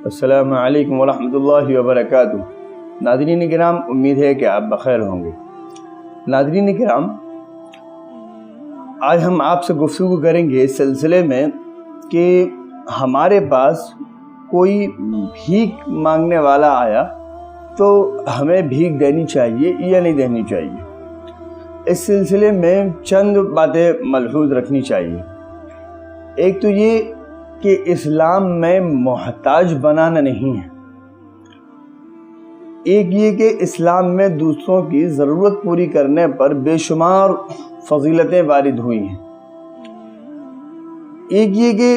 السلام علیکم ورحمۃ اللہ وبرکاتہ۔ ناظرین کرام، امید ہے کہ آپ بخیر ہوں گے۔ ناظرین کرام، آج ہم آپ سے گفتگو کریں گے اس سلسلے میں کہ ہمارے پاس کوئی بھیک مانگنے والا آیا تو ہمیں بھیک دینی چاہیے یا نہیں دینی چاہیے۔ اس سلسلے میں چند باتیں ملحوظ رکھنی چاہیے۔ ایک تو یہ کہ اسلام میں محتاج بنانا نہیں ہے۔ ایک یہ کہ اسلام میں دوسروں کی ضرورت پوری کرنے پر بے شمار فضیلتیں وارد ہوئی ہیں۔ ایک یہ کہ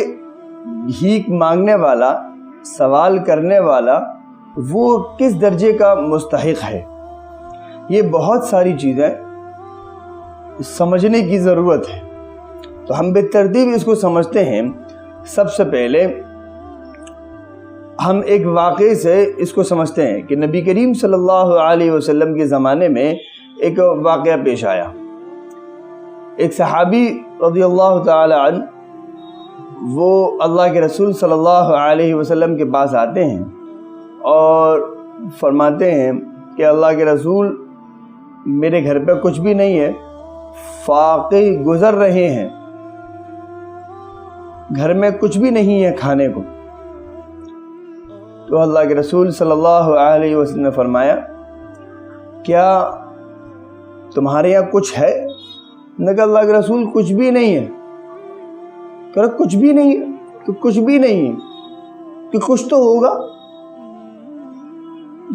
بھیک مانگنے والا، سوال کرنے والا وہ کس درجے کا مستحق ہے، یہ بہت ساری چیزیں سمجھنے کی ضرورت ہے۔ تو ہم بالترتیب اس کو سمجھتے ہیں۔ سب سے پہلے ہم ایک واقعے سے اس کو سمجھتے ہیں کہ نبی کریم صلی اللہ علیہ وسلم کے زمانے میں ایک واقعہ پیش آیا۔ ایک صحابی رضی اللہ تعالی عنہ وہ اللہ کے رسول صلی اللہ علیہ وسلم کے پاس آتے ہیں اور فرماتے ہیں کہ اللہ کے رسول، میرے گھر پہ کچھ بھی نہیں ہے، فاقے گزر رہے ہیں، گھر میں کچھ بھی نہیں ہے کھانے کو۔ تو اللہ کے رسول صلی اللہ علیہ وسلم نے فرمایا، کیا تمہارے یہاں کچھ ہے؟ نے کہا اللہ کے رسول کچھ بھی نہیں ہے۔ کہا کچھ بھی نہیں ہے؟ کہ کچھ بھی نہیں ہے، کہ کچھ تو ہوگا،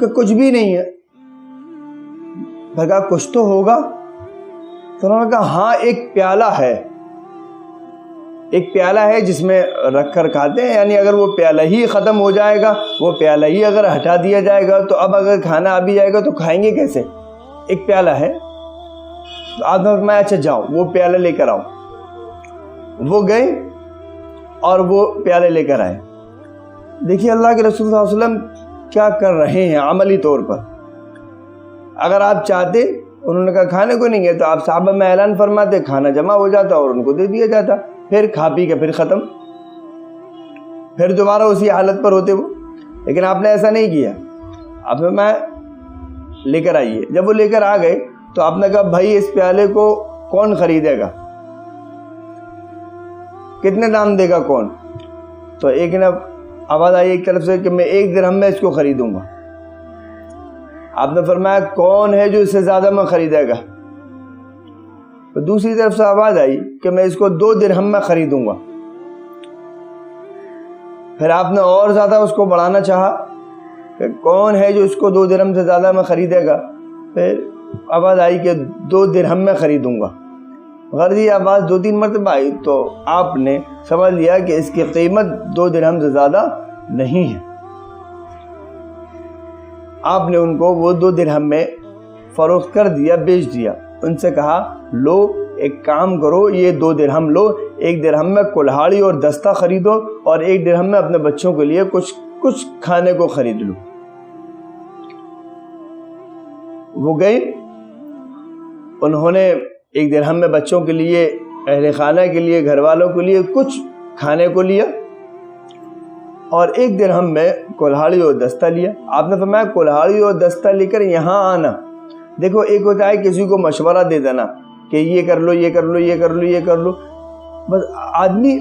کہ کچھ بھی نہیں ہے۔ کہا کچھ تو ہوگا۔ تو انہوں نے کہا ہاں، ایک پیالہ ہے، ایک پیالہ ہے جس میں رکھ کر کھاتے ہیں، یعنی اگر وہ پیالہ ہی ختم ہو جائے گا، وہ پیالہ ہی اگر ہٹا دیا جائے گا تو اب اگر کھانا آ بھی جائے گا تو کھائیں گے کیسے؟ ایک پیالہ ہے۔ تو آپ نے فرمایا اچھا جاؤ وہ پیالہ لے کر آؤ۔ وہ گئے اور وہ پیالے لے کر آئے۔ دیکھیے اللہ کے رسول صلی اللہ علیہ وسلم کیا کر رہے ہیں عملی طور پر۔ اگر آپ چاہتے، انہوں نے کہا کھانے کو نہیں ہے، تو آپ صحابہ میں اعلان فرماتے، کھانا جمع ہو جاتا اور ان کو دے دیا جاتا، پھر کھا پی کے پھر ختم، پھر دوبارہ اسی حالت پر ہوتے وہ۔ لیکن آپ نے ایسا نہیں کیا۔ آپ نے میں لے کر آئیے۔ جب وہ لے کر آ گئے تو آپ نے کہا بھائی اس پیالے کو کون خریدے گا، کتنے دام دے گا کون؟ تو ایک نے آواز آئی ایک طرف سے کہ میں 1 درہم میں اس کو خریدوں گا۔ آپ نے فرمایا کون ہے جو اس سے زیادہ میں خریدے گا؟ تو دوسری طرف سے آواز آئی کہ میں اس کو 2 درہم میں خریدوں گا۔ پھر آپ نے اور زیادہ اس کو بڑھانا چاہا کہ کون ہے جو اس کو 2 درہم سے زیادہ میں خریدے گا؟ پھر آواز آئی کہ 2 درہم میں خریدوں گا۔ غرض یہ آواز 2-3 مرتبہ آئی تو آپ نے سمجھ لیا کہ اس کی قیمت 2 درہم سے زیادہ نہیں ہے۔ آپ نے ان کو وہ 2 درہم میں فروخت کر دیا، بیچ دیا۔ ان سے کہا لو ایک کام کرو، یہ 2 درہم لو، 1 درہم میں کلہاڑی اور دستہ خریدو اور 1 درہم میں اپنے بچوں کے لیے کچھ کھانے کو خرید لو۔ وہ گئے، انہوں نے 1 درہم میں بچوں کے لیے، اہل خانہ کے لیے، گھر والوں کے لیے کچھ کھانے کو لیا اور 1 درہم میں کلہاڑی اور دستہ لیا۔ آپ نے فرمایا کلہاڑی اور دستہ لے کر یہاں آنا۔ دیکھو ایک ہوتا ہے کسی کو مشورہ دے دینا کہ یہ کر لو، یہ کر لو، یہ کر لو، یہ کر لو، بس آدمی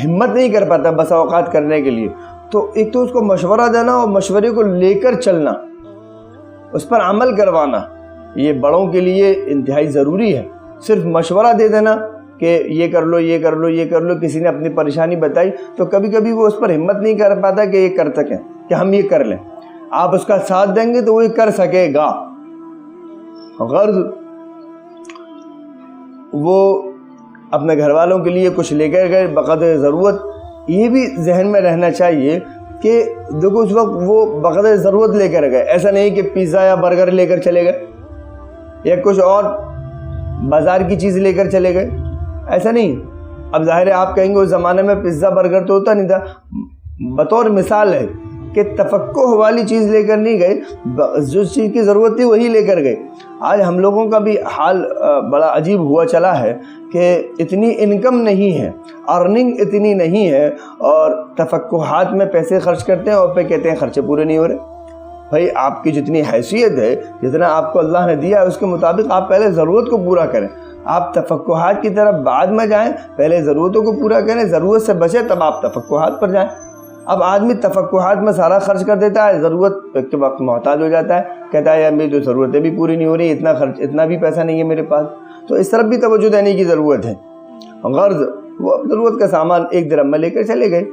ہمت نہیں کر پاتا بسا اوقات کرنے کے لیے۔ تو ایک تو اس کو مشورہ دینا اور مشورے کو لے کر چلنا، اس پر عمل کروانا، یہ بڑوں کے لیے انتہائی ضروری ہے۔ صرف مشورہ دے دینا کہ یہ کر لو، یہ کر لو، یہ کر لو، کسی نے اپنی پریشانی بتائی تو کبھی کبھی وہ اس پر ہمت نہیں کر پاتا کہ یہ کر سکیں، کہ ہم یہ کر لیں۔ آپ اس کا ساتھ دیں گے تو وہ یہ کر سکے گا۔ غرض وہ اپنے گھر والوں کے لیے کچھ لے کر گئے بقدر ضرورت۔ یہ بھی ذہن میں رہنا چاہیے کہ دیکھو اس وقت وہ بقدر ضرورت لے کر گئے، ایسا نہیں کہ پیزا یا برگر لے کر چلے گئے یا کچھ اور بازار کی چیز لے کر چلے گئے، ایسا نہیں۔ اب ظاہر ہے آپ کہیں گے اس زمانے میں پیزا برگر تو ہوتا نہیں تھا، بطور مثال ہے کہ تفقہ والی چیز لے کر نہیں گئے، جو چیز کی ضرورت تھی وہی لے کر گئے۔ آج ہم لوگوں کا بھی حال بڑا عجیب ہوا چلا ہے کہ اتنی انکم نہیں ہے، ارننگ اتنی نہیں ہے، اور تفقہات میں پیسے خرچ کرتے ہیں اور پھر کہتے ہیں خرچے پورے نہیں ہو رہے۔ بھائی آپ کی جتنی حیثیت ہے، جتنا آپ کو اللہ نے دیا ہے، اس کے مطابق آپ پہلے ضرورت کو پورا کریں۔ آپ تفقہات کی طرف بعد میں جائیں، پہلے ضرورتوں کو پورا کریں، ضرورت سے بچے تب آپ تفقہات پر جائیں۔ اب آدمی تفقہات میں سارا خرچ کر دیتا ہے، ضرورت کے وقت محتاج ہو جاتا ہے، کہتا ہے یار میری تو ضرورتیں بھی پوری نہیں ہو رہی، اتنا بھی پیسہ نہیں ہے میرے پاس۔ تو اس طرف بھی توجہ دینے کی ضرورت ہے۔ غرض وہ ضرورت کا سامان 1 درہم میں لے کر چلے گئے،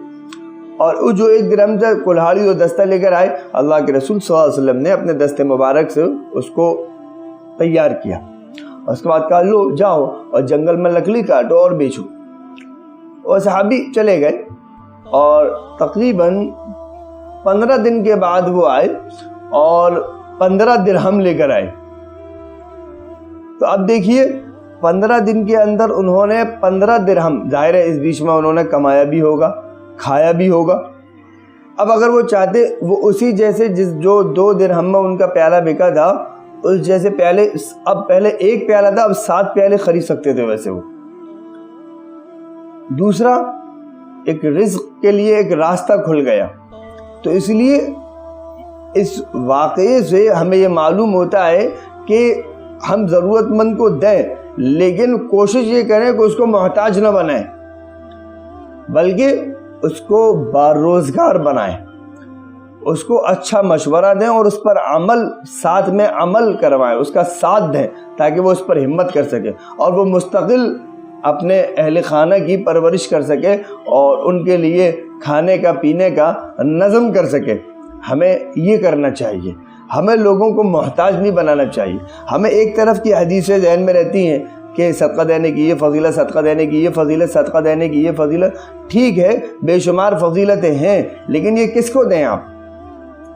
اور وہ جو 1 درہم سے کلہاڑی اور دستہ لے کر آئے، اللہ کے رسول صلی اللہ علیہ وسلم نے اپنے دستے مبارک سے اس کو تیار کیا، اس کے بعد کہا لو جاؤ اور جنگل میں لکڑی کاٹو اور بیچو۔ اور صحابی چلے گئے، اور تقریباً 15 دن کے بعد وہ آئے اور 15 درہم لے کر آئے۔ تو اب دیکھیے 15 دن کے اندر انہوں نے 15 درہم، ظاہر ہے اس بیچ میں انہوں نے کمایا بھی ہوگا، کھایا بھی ہوگا۔ اب اگر وہ چاہتے وہ اسی جیسے جو 2 درہم میں ان کا پیالہ بکا تھا، اس جیسے پیالے، اب پہلے 1 پیالہ تھا، اب 7 پیالے خرید سکتے تھے ویسے وہ۔ دوسرا، ایک رزق کے لیے ایک راستہ کھل گیا۔ تو اس لیے اس واقعے سے ہمیں یہ معلوم ہوتا ہے کہ ہم ضرورت مند کو دیں، لیکن کوشش یہ کریں کہ اس کو محتاج نہ بنائیں، بلکہ اس کو باروزگار بنائیں، اس کو اچھا مشورہ دیں اور اس پر ساتھ میں عمل کروائیں، اس کا ساتھ دیں تاکہ وہ اس پر ہمت کر سکے اور وہ مستقل اپنے اہل خانہ کی پرورش کر سکے اور ان کے لیے کھانے کا پینے کا نظم کر سکے۔ ہمیں یہ کرنا چاہیے، ہمیں لوگوں کو محتاج نہیں بنانا چاہیے۔ ہمیں ایک طرف کی حدیثیں ذہن میں رہتی ہیں کہ صدقہ دینے کی یہ فضیلت، صدقہ دینے کی یہ فضیلت، صدقہ دینے کی یہ فضیلت۔ ٹھیک ہے، بے شمار فضیلتیں ہیں، لیکن یہ کس کو دیں آپ؟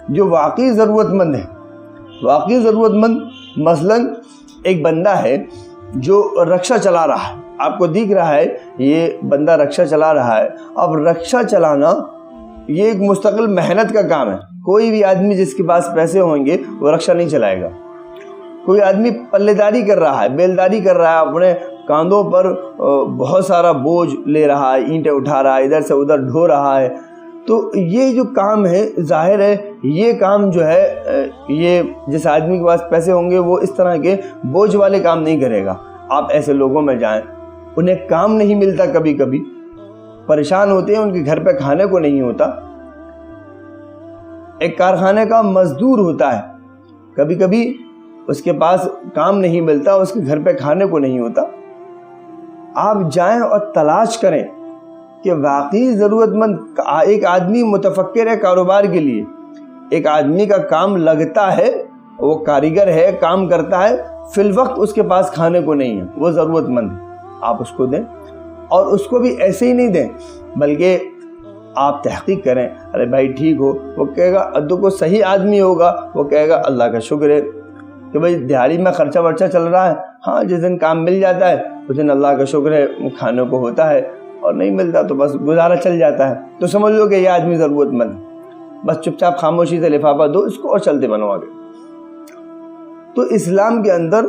جو واقعی ضرورت مند ہے، واقعی ضرورت مند۔ مثلا ایک بندہ ہے جو رکشہ چلا رہا ہے، آپ کو دیکھ رہا ہے یہ بندہ رکشہ چلا رہا ہے۔ اب رکشہ چلانا یہ ایک مستقل محنت کا کام ہے۔ کوئی بھی آدمی جس کے پاس پیسے ہوں گے وہ رکشہ نہیں چلائے گا۔ کوئی آدمی پلے داری کر رہا ہے، بیلداری کر رہا ہے، اپنے کاندھوں پر بہت سارا بوجھ لے رہا ہے، اینٹیں اٹھا رہا ہے، ادھر سے ادھر ڈھو رہا ہے، تو یہ جو کام ہے، ظاہر ہے یہ کام جو ہے، یہ جس آدمی کے پاس پیسے ہوں گے وہ اس طرح کے بوجھ والے کام نہیں کرے گا۔ آپ ایسے لوگوں میں جائیں، انہیں کام نہیں ملتا، کبھی کبھی پریشان ہوتے ہیں، ان کے گھر پہ کھانے کو نہیں ہوتا۔ ایک کارخانے کا مزدور ہوتا ہے، کبھی کبھی اس کے پاس کام نہیں ملتا، اس کے گھر پہ کھانے کو نہیں ہوتا۔ آپ جائیں اور تلاش کریں کہ واقعی ضرورت مند ایک آدمی متفکر ہے کاروبار کے لیے، ایک آدمی کا کام لگتا ہے، وہ کاریگر ہے، کام کرتا ہے، فی الوقت اس کے پاس کھانے کو نہیں ہے، وہ ضرورت مند ہے، آپ اس کو دیں۔ اور اس کو بھی ایسے ہی نہیں دیں، بلکہ آپ تحقیق کریں، ارے بھائی ٹھیک ہو، وہ کہے گا ادو کو صحیح آدمی ہوگا، وہ کہے گا اللہ کا شکر ہے کہ بھائی دیہڑی میں خرچہ ورچہ چل رہا ہے، ہاں جس دن کام مل جاتا ہے اس دن اللہ کا شکر ہے کھانے کو ہوتا ہے، اور نہیں ملتا تو بس گزارا چل جاتا ہے۔ تو سمجھ لو کہ یہ آدمی ضرورت مند ہے، بس چپ چاپ خاموشی سے لفافہ دو اس کو اور چلتے بنو آگے۔ تو اسلام کے اندر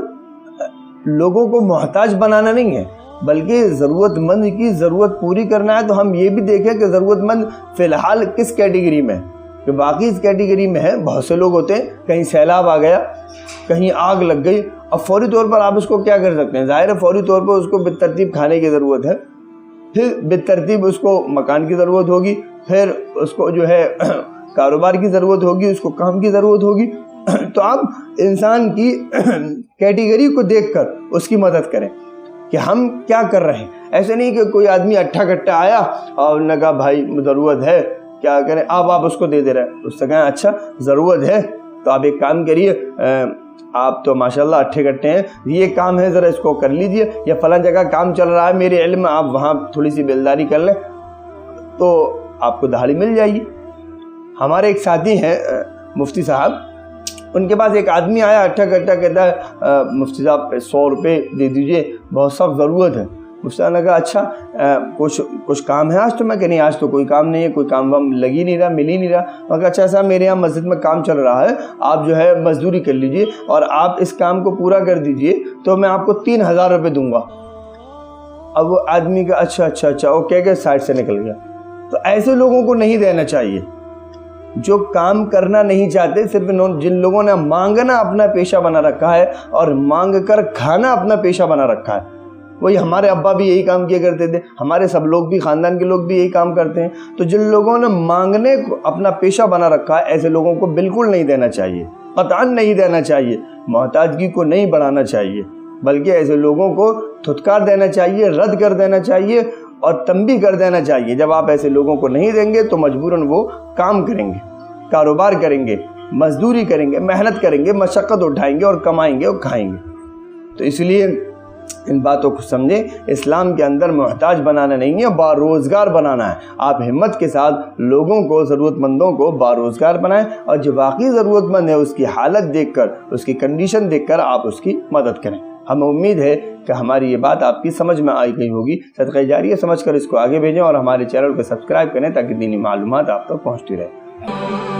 لوگوں کو محتاج بنانا نہیں ہے، بلکہ ضرورت مند کی ضرورت پوری کرنا ہے۔ تو ہم یہ بھی دیکھیں کہ ضرورت مند فی الحال کس کیٹیگری میں ہے، کہ باقی اس کیٹیگری میں ہے۔ بہت سے لوگ ہوتے ہیں، کہیں سیلاب آ گیا، کہیں آگ لگ گئی، اب فوری طور پر آپ اس کو کیا کر سکتے ہیں؟ ظاہر ہے فوری طور پر اس کو بالترتیب کھانے کی ضرورت ہے، پھر بالترتیب اس کو مکان کی ضرورت ہوگی، پھر اس کو جو ہے کاروبار کی ضرورت ہوگی، اس کو کام کی ضرورت ہوگی۔ تو آپ انسان کی کیٹیگری کو دیکھ کر اس کی مدد کریں کہ ہم کیا کر رہے ہیں۔ ایسے نہیں کہ کوئی آدمی اٹھا کٹا آیا اور انہوں نے کہا بھائی ضرورت ہے، کیا کریں، آپ اس کو دے دے رہے ہیں۔ اس سے کہیں اچھا ضرورت ہے تو آپ ایک کام کریے، آپ تو ماشاءاللہ اٹھے کٹے ہیں، یہ کام ہے ذرا اس کو کر لیجئے، یا فلاں جگہ کام چل رہا ہے میرے علم میں، آپ وہاں تھوڑی سی بیلداری کر لیں تو آپ کو دہاڑی مل جائے گی۔ ہمارے ایک ساتھی ہیں مفتی صاحب، ان کے پاس ایک آدمی آیا اٹھا کٹا، کہتا ہے مفتی صاحب 100 روپے دے دیجئے، بہت سخت ضرورت ہے۔ مفتی صاحب نے کہا اچھا کچھ کام ہے آج؟ تو میں کہ نہیں آج تو کوئی کام نہیں ہے، کوئی کام وام لگ ہی نہیں رہا، مل ہی نہیں رہا۔ میں کہا اچھا صاحب میرے یہاں مسجد میں کام چل رہا ہے، آپ جو ہے مزدوری کر لیجئے اور آپ اس کام کو پورا کر دیجئے تو میں آپ کو 3000 روپے دوں گا۔ اب وہ آدمی کا اچھا وہ کہہ کے سائڈ سے نکل گیا۔ تو ایسے لوگوں کو نہیں دینا چاہیے جو کام کرنا نہیں چاہتے، صرف جن لوگوں نے مانگنا اپنا پیشہ بنا رکھا ہے اور مانگ کر کھانا اپنا پیشہ بنا رکھا ہے۔ وہی ہمارے ابا بھی یہی کام کیا کرتے تھے، ہمارے سب لوگ بھی، خاندان کے لوگ بھی یہی کام کرتے ہیں۔ تو جن لوگوں نے مانگنے کو اپنا پیشہ بنا رکھا ہے، ایسے لوگوں کو بالکل نہیں دینا چاہیے، قطعاً نہیں دینا چاہیے۔ محتاجگی کو نہیں بڑھانا چاہیے، بلکہ ایسے لوگوں کو دھتکار دینا چاہیے، رد کر دینا چاہیے اور تنبیہ کر دینا چاہیے۔ جب آپ ایسے لوگوں کو نہیں دیں گے تو مجبوراً وہ کام کریں گے، کاروبار کریں گے، مزدوری کریں گے، محنت کریں گے، مشقت اٹھائیں گے اور کمائیں گے اور کھائیں گے۔ تو اس لیے ان باتوں کو سمجھیں، اسلام کے اندر محتاج بنانا نہیں ہے، باروزگار بنانا ہے۔ آپ ہمت کے ساتھ لوگوں کو، ضرورت مندوں کو باروزگار بنائیں، اور جو واقعی ضرورت مند ہے اس کی حالت دیکھ کر، اس کی کنڈیشن دیکھ کر آپ اس کی مدد کریں۔ ہمیں امید ہے کہ ہماری یہ بات آپ کی سمجھ میں آئی گئی ہوگی۔ صدقہ جاریہ سمجھ کر اس کو آگے بھیجیں اور ہمارے چینل کو سبسکرائب کریں تاکہ دینی معلومات آپ تک پہنچتی رہے۔